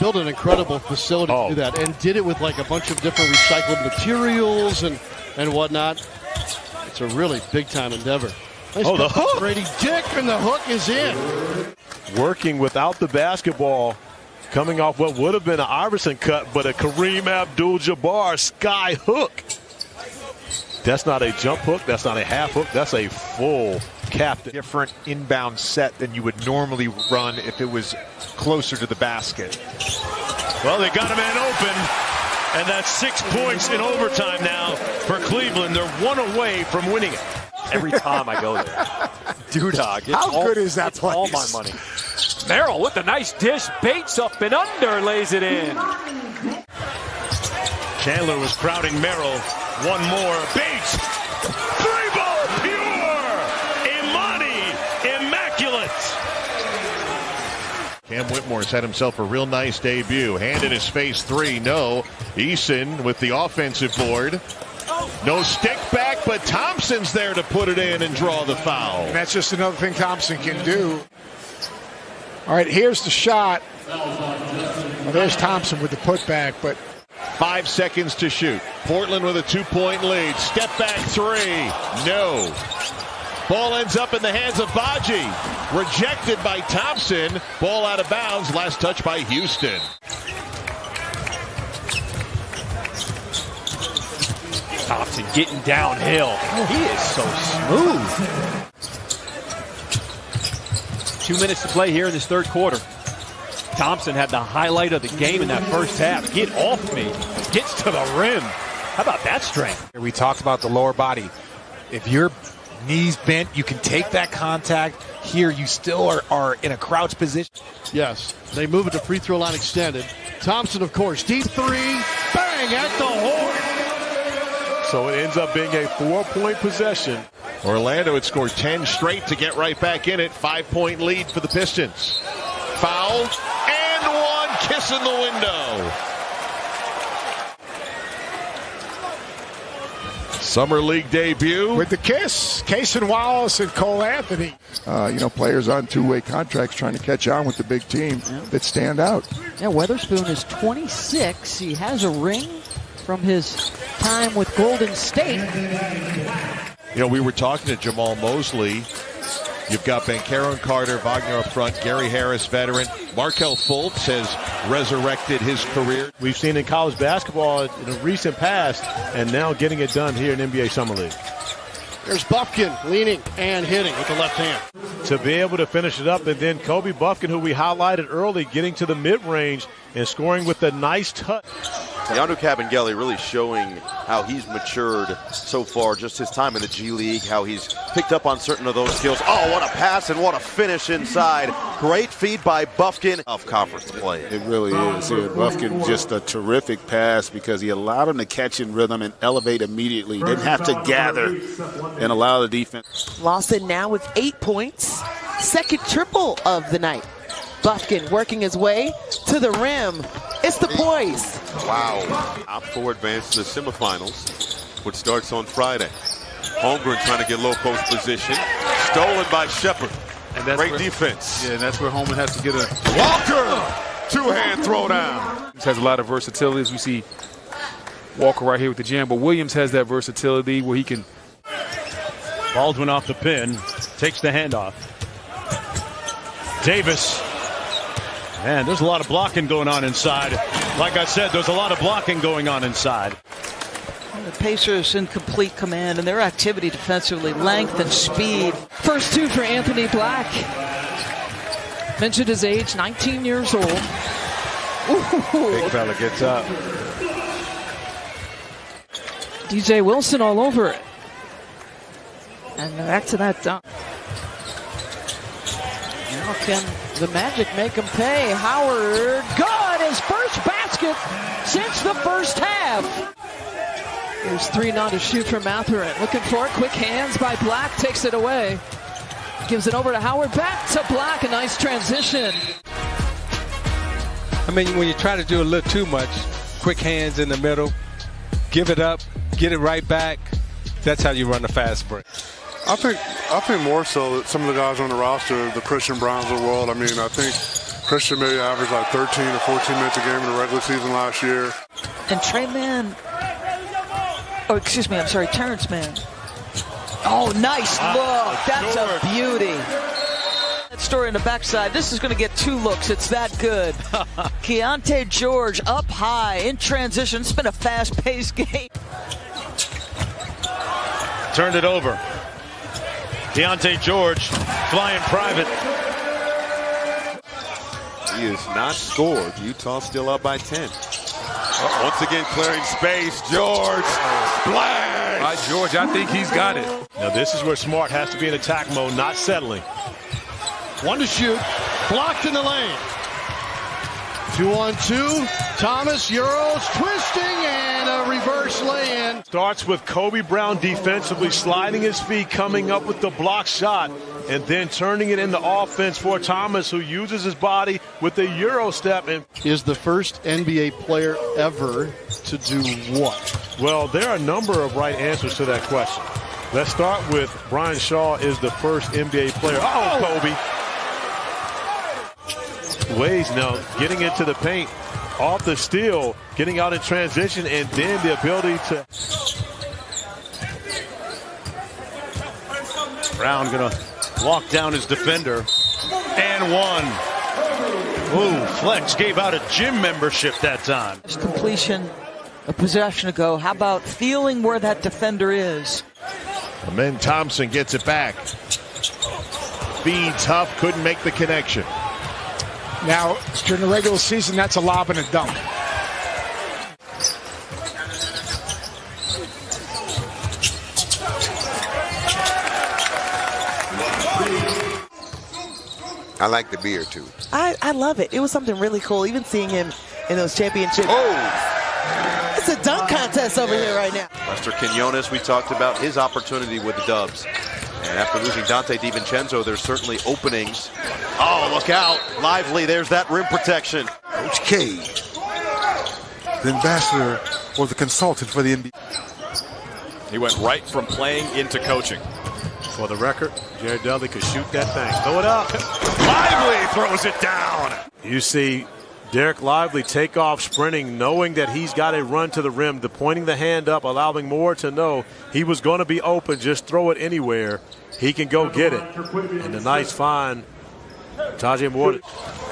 Built an incredible facility to do that, and did it with like a bunch of different recycled materials and whatnot. It's a really big-time endeavor. Nice the hook! Brady Dick, and the hook is in. Working without the basketball, coming off what would have been an Iverson cut, but a Kareem Abdul-Jabbar sky hook. That's not a jump hook. That's not a half hook. That's a full captain. Different inbound set than you would normally run if it was closer to the basket. Well, they got a man open, and that's 6 points in overtime now for Cleveland. They're one away from winning it. Every time I go there. Dudog. How good is that place? All my money. Merrill with a nice dish. Bates up and under. Lays it in. Chandler was crowding Merrill. One more. Bates. Three ball pure. Imani. Immaculate. Cam Whitmore's had himself a real nice debut. Hand in his face three. No. Eason with the offensive board. No stick back, but Thompson's there to put it in and draw the foul. And that's just another thing Thompson can do. All right, here's the shot. Well, there's Thompson with the putback, but 5 seconds to shoot. Portland with a 2-point lead. Step back three. No. Ball ends up in the hands of Baji. Rejected by Thompson. Ball out of bounds. Last touch by Houston. Thompson getting downhill. He is so smooth. 2 minutes to play here in this third quarter. Thompson had the highlight of the game in that first half. Get off me. Gets to the rim. How about that strength? we talked about the lower body. If your knees bent, you can take that contact. Here, you still are in a crouch position. Yes, they move it to free throw line extended. Thompson, of course, deep three. Bang at the horn. So it ends up being a 4-point possession. Orlando had scored 10 straight to get right back in it. 5-point lead for the Pistons. Foul and one. Kiss in the window. Summer League debut. With the kiss, Cason Wallace and Cole Anthony. Players on two-way contracts trying to catch on with the big team that stand out. Yeah, Weatherspoon is 26. He has a ring from his time with Golden State. We were talking to Jamal Mosley. You've got Banchero and Carter, Wagner up front, Gary Harris, veteran. Markelle Fultz has resurrected his career. We've seen in college basketball in a recent past, and now getting it done here in NBA Summer League. There's Bufkin leaning and hitting with the left hand. To be able to finish it up, and then Kobe Bufkin, who we highlighted early, getting to the mid-range and scoring with a nice touch. Yanu Kabengele really showing how he's matured so far, just his time in the G League, how he's picked up on certain of those skills. Oh, what a pass and what a finish inside. Great feed by Bufkin of conference play. It really is. Yeah, Bufkin just a terrific pass because he allowed him to catch in rhythm and elevate immediately. He didn't have to gather and allow the defense. Lawson now with 8 points. Second triple of the night. Bufkin working his way to the rim. It's the poise. Wow. Top four advance to the semifinals, which starts on Friday. Holmgren trying to get low post position. Stolen by Shepard. And that's Great defense. Yeah, and that's where Holman has to get a Walker! Two-hand throwdown. He has a lot of versatility, as we see Walker right here with the jam. But Williams has that versatility where he can. Baldwin off the pin, takes the handoff. Davis. Man, there's a lot of blocking going on inside. Like I said, there's a lot of blocking going on inside. The Pacers in complete command, and their activity defensively, length and speed. First two for Anthony Black. Mentioned his age, 19 years old. Ooh. Big fella gets up. DJ Wilson all over it. And back to that dunk. Now can the Magic make him pay? Howard, good! His first basket since the first half. There's 3-0 to shoot for Mathurin. Looking for it. Quick hands by Black. Takes it away. Gives it over to Howard. Back to Black. A nice transition. I mean, when you try to do a little too much, quick hands in the middle, give it up, get it right back. That's how you run a fast break. I think more so that some of the guys on the roster, the Christian Browns of the world, I mean, I think Christian maybe averaged like 13 or 14 minutes a game in the regular season last year. And Trey Mann, Terrence Mann. Oh, nice look. That's a beauty. That story in the backside. This is going to get 2 looks. It's that good. Keontae George up high in transition. It's been a fast-paced game. Turned it over. Keontae George flying private. He is not scored. Utah still up by 10. Once again clearing space. George. Splash. By George, I think he's got it. Now this is where Smart has to be in attack mode, not settling. 1 to shoot. Blocked in the lane. 2-on-2. Thomas, Euros, twisting, and a reverse lay-in. Starts with Kobe Brown defensively, sliding his feet, coming up with the block shot, and then turning it into offense for Thomas, who uses his body with the Euro step. And is the first NBA player ever to do what? Well, there are a number of right answers to that question. Let's start with Brian Shaw is the first NBA player. Kobe. Ways now getting into the paint, off the steal, getting out in transition, and then the ability to. Brown gonna walk down his defender. And 1. Ooh, Flex gave out a gym membership that time. Completion a possession ago. How about feeling where that defender is? And then Thompson gets it back. Feeds Huff, couldn't make the connection. Now, during the regular season, that's a lob and a dunk. I like the beer, too. I love it. It was something really cool, even seeing him in those championships. Oh! It's a dunk contest over here right now. Lester Quinones, we talked about his opportunity with the Dubs. And after losing Dante DiVincenzo, there's certainly openings. Oh, look out. Lively, there's that rim protection. Coach K, the ambassador or the consultant for the NBA. He went right from playing into coaching. For the record, Jared Dudley could shoot that thing. Throw it up. Lively throws it down. You see Derek Lively take off sprinting, knowing that he's got a run to the rim, pointing the hand up, allowing Moore to know he was going to be open. Just throw it anywhere. He can go get it. And the nice find, Tajay Moore.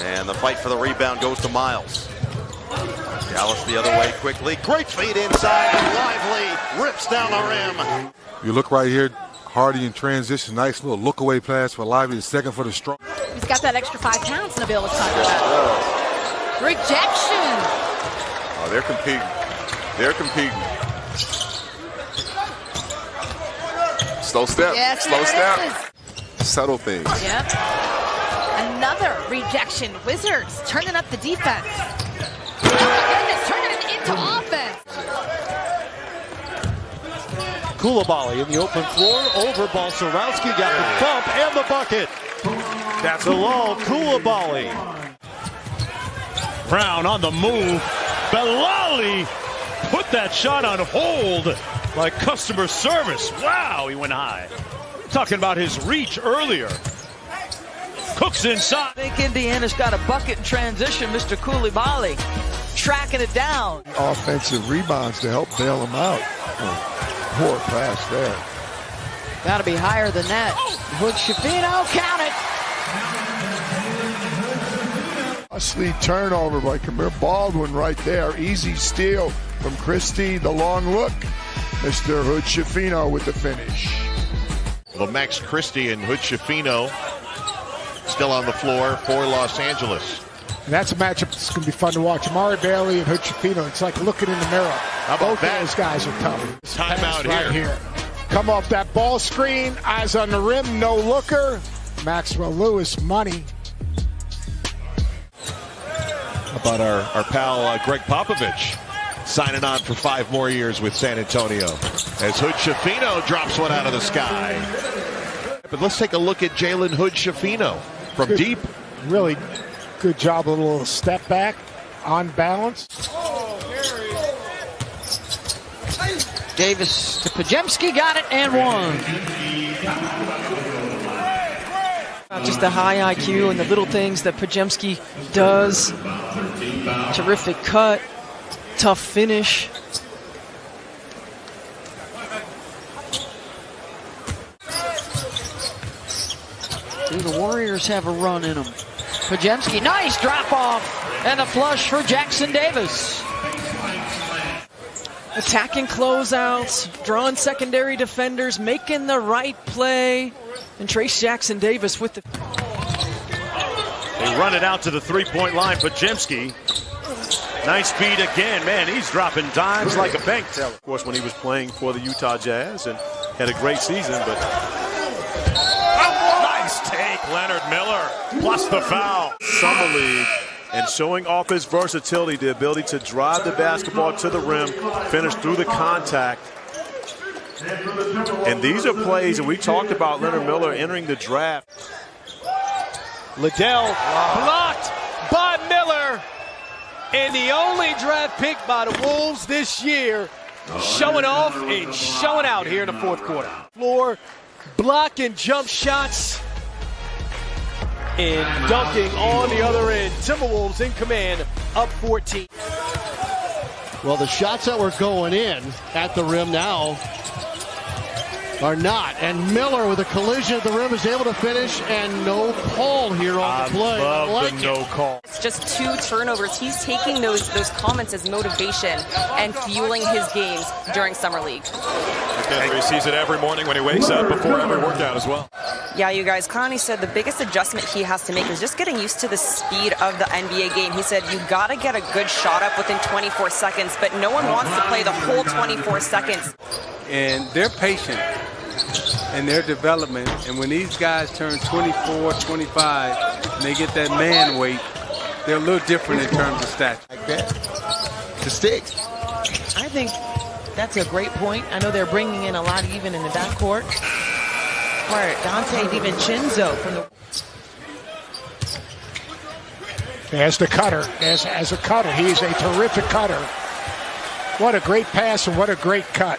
And the fight for the rebound goes to Miles. Dallas the other way quickly. Great feed inside, and Lively rips down the rim. You look right here, Hardy in transition. Nice little look away pass for Lively, the second for the strong. He's got that extra 5 pounds Nabil was talking about. Rejection. Oh, they're competing. They're competing. Slow step. Yes, slow step. Is. Subtle things. Yep. Another rejection. Wizards turning up the defense. Oh my goodness, turning it into offense. Koulibaly in the open floor, over Balcerowski, got the bump and the bucket. That's Bilal Koulibaly. Brown on the move. Bilali put that shot on hold like customer service. Wow, he went high. Talking about his reach earlier. Cooks inside. I think Indiana's got a bucket in transition. Mr. Koulibaly tracking it down. Offensive rebounds to help bail him out. Poor pass there. Got to be higher than that. Hood Shafino, count it. Costly turnover by Kamir Baldwin right there. Easy steal from Christie. The long look. Mr. Hood Shafino with the finish. Well, Max Christie and Hood Shafino still on the floor for Los Angeles. And that's a matchup that's going to be fun to watch. Amari Bailey and Hood Shafino. It's like looking in the mirror. Both of those guys are tough. Timeout right here. Come off that ball screen. Eyes on the rim. No looker. Maxwell Lewis, money. How about our pal Greg Popovich signing on for 5 more years with San Antonio as Hood Shafino drops one out of the sky. But let's take a look at Jalen Hood Shafino from deep. Really good job, a little step back on balance. Davis to Pajemski, got it and one. Just the high IQ and the little things that Podziemski does. Terrific cut, tough finish. Do the Warriors have a run in them? Podziemski, nice drop off, and a flush for Jackson Davis. Attacking closeouts, drawing secondary defenders, making the right play. And Trace Jackson Davis with the... They run it out to the three-point line. Podziemski, nice feed again. Man, he's dropping dimes like a bank teller. Of course, when he was playing for the Utah Jazz and had a great season, but... Nice take, Leonard Miller, plus the foul. Summer League, and showing off his versatility, the ability to drive the basketball to the rim, finish through the contact. And these are plays, and we talked about Leonard Miller entering the draft. Liddell blocked by Miller, and the only draft pick by the Wolves this year, showing off and showing out here in the fourth quarter. Floor, blocking jump shots, and dunking on the other end. Timberwolves in command, up 14. Well, the shots that were going in at the rim now are not. And Miller with a collision at the rim is able to finish, and no call here on the play. I love the no call. It's just 2 turnovers. He's taking those comments as motivation and fueling his games during Summer League. He sees it every morning when he wakes up before every workout as well. Yeah, you guys, Connie said the biggest adjustment he has to make is just getting used to the speed of the NBA game. He said you got to get a good shot up within 24 seconds, but no one wants to play the whole 24 seconds. And they're patient in their development, and when these guys turn 24, 25, and they get that man weight, they're a little different in terms of stature. Like that. To stick. I think that's a great point. I know they're bringing in a lot even in the backcourt. For Dante DiVincenzo from the... As the cutter, as a cutter, he is a terrific cutter. What a great pass and what a great cut.